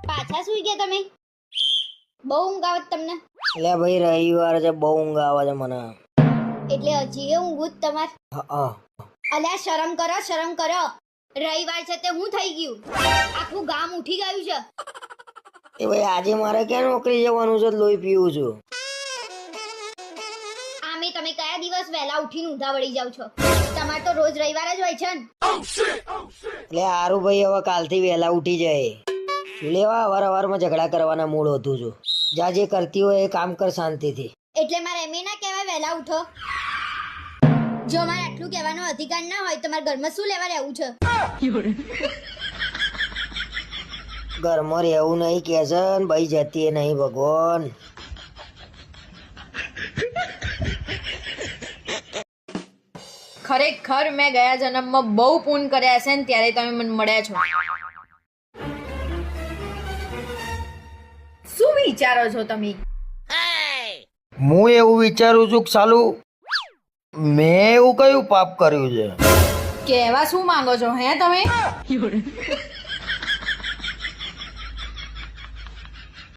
પાછા સુઈ ગયા તમે? બહુ ઊંઘ આવે છે તમને? એટલે ભાઈ રવિવાર છે, બહુ ઊંઘ આવે છે મને. એટલે હજી એ ઊંઘું જ તમારે? હા. અલ્યા શરમ કરો, શરમ કરો. રવિવાર છે તે હું થઈ ગયું? આખું ગામ ઉઠી ગયું છે. એ ભાઈ આજે મારે ક્યાં નોકરી જવાનું છે, લોહી પીવું છું. આમે તમે કયા દિવસ વહેલા ઉઠીને ઊંધા વળી જાવ છો? તમારે તો રોજ રવિવાર જ હોય છે ને? એટલે હારું ભાઈ, હવે કાલથી વહેલા ઉઠી જાય. શું લેવા અવારવારમાં ઝઘડા કરવાના મૂળ હતું છું. જા જે કરતી હોય એ કામ કર શાંતિથી. એટલે મારે એમ ના કહેવાય વહેલા ઉઠો? જો મારે આટલું કહેવાનો અધિકાર ના હોય તો મારા ઘરમાં શું લેવા રહેવું છે? ઘરમાં રહેવું નહીં કે છે ને ભાઈ, જતી નહીં ભગવાન. ખરેખર મેં ગયા જન્મમાં બહુ પૂન કર્યા છે ને ત્યારે તમે મને મળ્યા છો. શું વિચારો છો તમે? હું એવું વિચારું છું કે સાલું મેં એવું કયું પાપ કર્યું છે? કહેવા શું માંગો છો હે તમે?